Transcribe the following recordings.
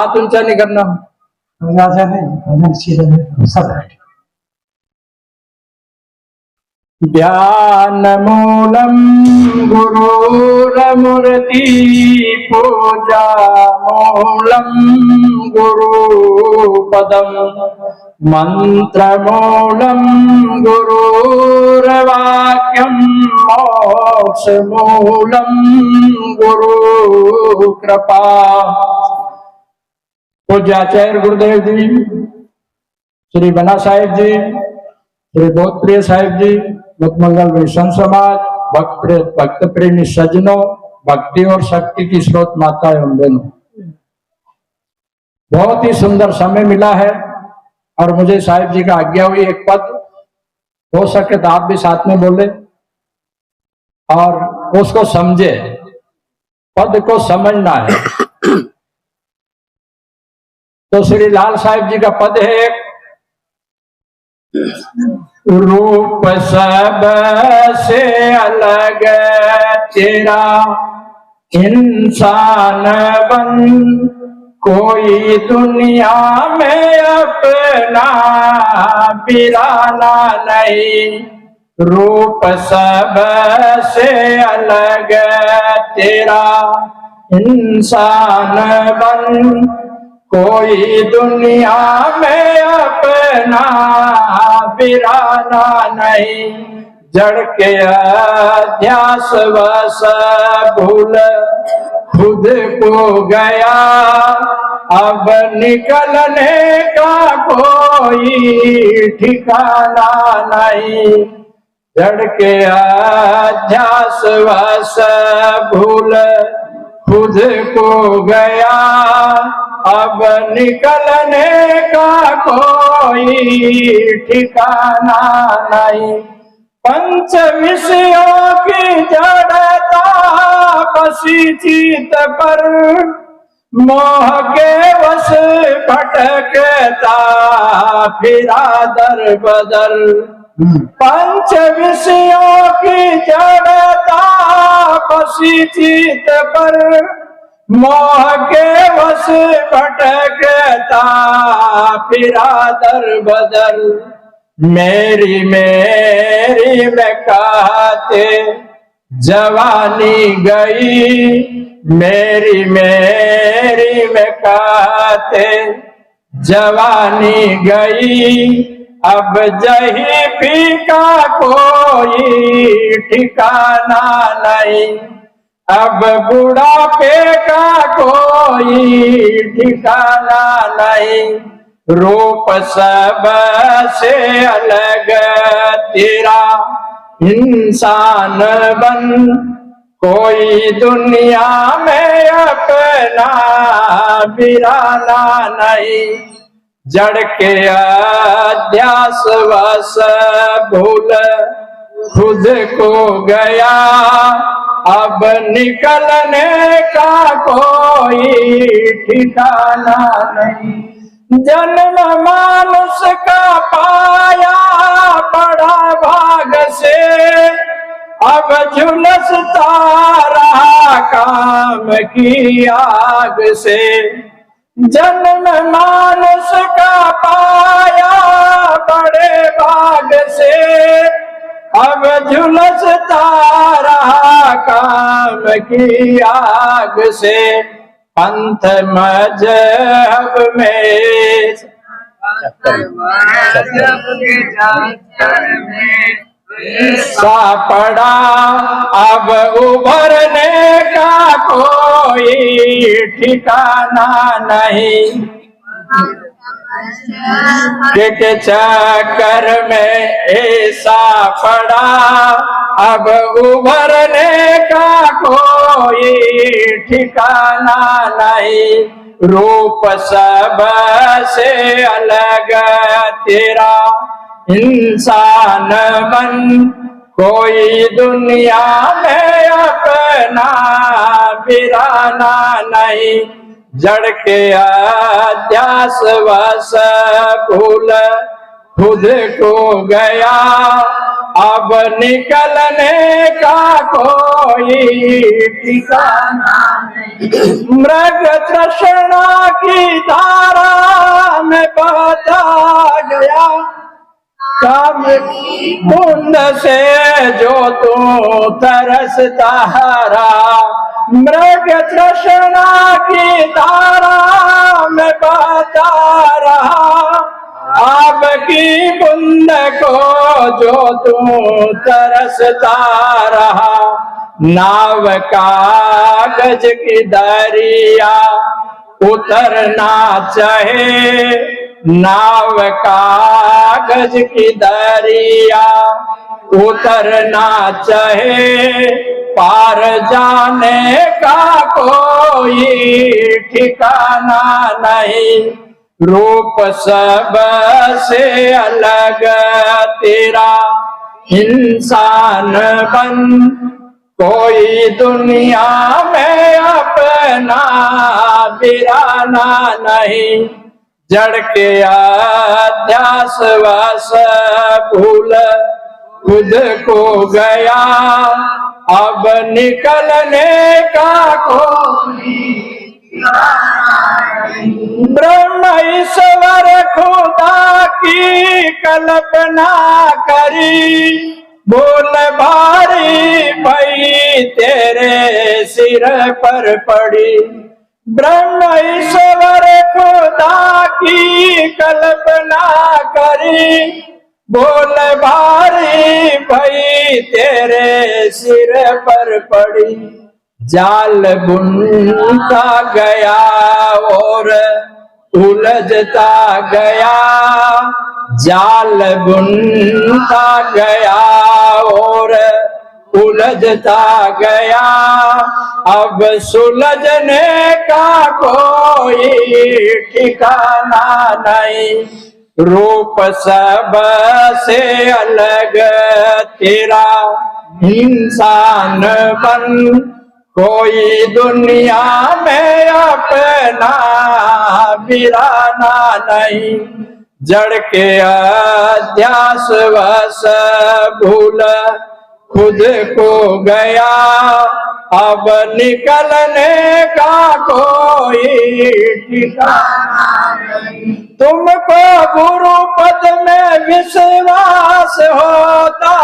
हाथ ऊंचा नहीं करना। ध्यान मूलम गुरुरमूर्ति पूजा मूलम गुरुपदम मंत्र मूलम गुरुर्वाक्यम मोक्ष मूलम गुरु कृपा। पूज्याचार्य गुरुदेव जी, श्री बना साहिब जी, श्री बहुत प्रिय साहिब जी, मुखमंगल मिशन समाज, भक्त प्रेमी सज्जनों, भक्ति और शक्ति की स्रोत माता एवं बहनों, बहुत ही सुंदर समय मिला है और मुझे साहिब जी का आज्ञा हुई एक पद हो सके तो आप भी साथ में बोले और उसको समझे, पद को समझना है। तो श्री लाल साहिब जी का पद है एक, रूप सब से अलग तेरा इंसान बन, कोई दुनिया में अपना बिराना नहीं। रूप सब से अलग तेरा इंसान बन, कोई दुनिया में अपना बिराना नहीं। जड़ के अध्यास वश भूल खुद को गया, अब निकलने का कोई ठिकाना नहीं। जड़ के अध्यास वश भूल खुद को गया, अब निकलने का कोई ठिकाना नहीं। पंच विषयों की जड़ता बसी चित पर, मोह के वश भटकता फिरा दर बदर। पंच विषयों की जड़ता बसी चित पर, मोह के वश भटकता फिरा दर बदर। मेरी मेरी में कहते जवानी गई, मेरी मेरी में कहते जवानी गई। अब जही फीका कोई ठिकाना नहीं, अब बुढ़ापे का कोई ठिकाना नहीं। रूप सब से अलग तेरा इंसान बन, कोई दुनिया में अपना बिराना नहीं। जड़ के अध्यास वश भूल खुद को गया, अब निकलने का कोई ठिकाना नहीं। जन्म मानुष का पाया बड़ा भाग से, अब झुलसता रहा काम की आग से। जन्म मानुष का पाया बड़े भाग से, अब झुलसता रहा काम की आग से। पंथ मजहब में सा पड़ा, अब उभरने का कोई ठिकाना नहीं। के चक्कर में ऐसा पड़ा, अब उभरने का कोई ठिकाना नहीं। रूप सब से अलग तेरा इंसान बन, कोई दुनिया में अपना बिराना नहीं। जड़ के अध्यास वश भूल खुद को गया, अब निकलने का कोई ठिकाना नहीं। मृग तृष्णा की धारा में बहता गया, काम कुंड से जो तू तरसता रहा। मृग तृष्णा की धारा में बहता रहा, आप की बूंद को जो तू तरसता रहा। नाव कागज की दरिया उतरना चाहे, नाव कागज की दरिया उतरना चाहे, पार जाने का कोई ठिकाना नहीं। रूप सब से अलग तेरा इंसान बन, कोई दुनिया में अपना बिराना नहीं। जड़ के अध्यास वश भूल खुद को गया, अब निकलने का कोई ब्रह्म ईश्वर खुदा की कल्पना करी, बोल भारी भई तेरे सिर पर पड़ी। ब्रह्म ईश्वर खुदा की कल्पना करी, बोल भारी भई तेरे सिर पर पड़ी। जाल बुनता गया और उलझता गया, जाल बुनता गया और उलझता गया, अब सुलझने का कोई ठिकाना नहीं। रूप सब से अलग तेरा इंसान बन, कोई दुनिया में अपना बिराना नहीं। जड़ के अध्यास वश भूल खुद को गया, अब निकलने का कोई ठिकाना नहीं। तुमको गुरु पद में विश्वास होता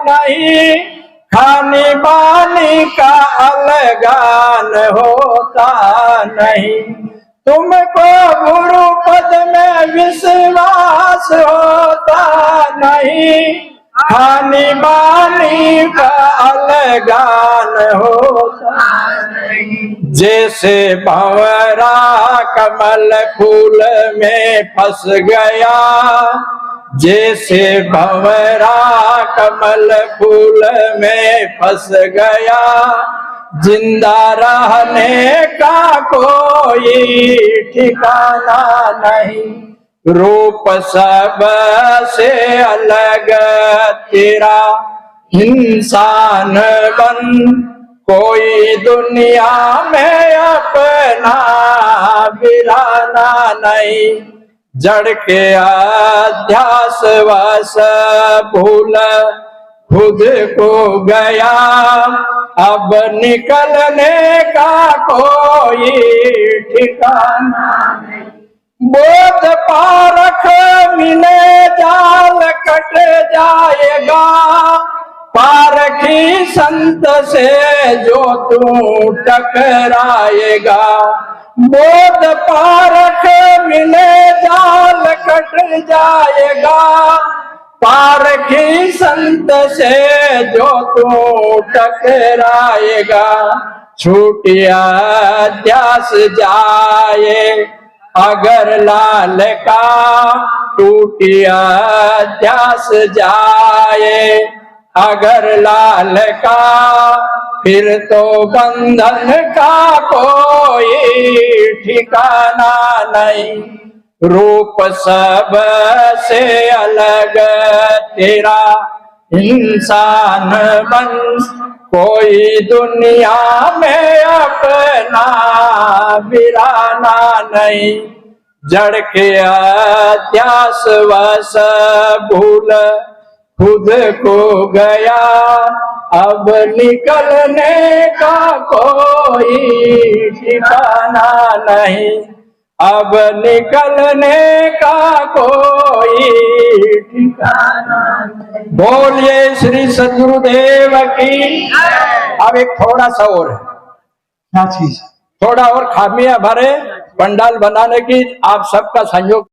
नहीं, खानी बानी का अलगान होता नहीं। तुमको गुरु पद में विश्वास होता नहीं, खानी बानी का अलगान होता नहीं। जैसे भंवरा कमल फूल में फंस गया, जैसे भंवरा कमल फूल में फंस गया, जिंदा रहने का कोई ठिकाना नहीं। रूप सब से अलग तेरा इंसान बन, कोई दुनिया में अपना बिराना नहीं। जड़ के अध्यास वश भूल खुद को गया, अब निकलने का कोई ठिकाना नहीं। बोध पारख मिले जाल कट जाएगा, पारखी संत से जो तू टकराएगा। बोध पारख मिले जाल कट जाएगा, पारखी संत से जो तू टकराएगा। छूटिया अध्यास जाए अगर लाल का, टूटिया अध्यास जाए अगर लाल का, फिर तो बंधन का कोई ठिकाना नहीं। रूप सब से अलग तेरा इंसान बन, कोई दुनिया में अपना बिराना नहीं। जड़ के अध्यास वश भूल तुझको गया, अब निकलने का कोई ठिकाना नहीं, अब निकलने का कोई ठिकाना नहीं। बोलिए श्री सद्गुरुदेव की। अब एक थोड़ा सा और है, क्या चीज? थोड़ा और खामियां भरे पंडाल बनाने की, आप सबका सहयोग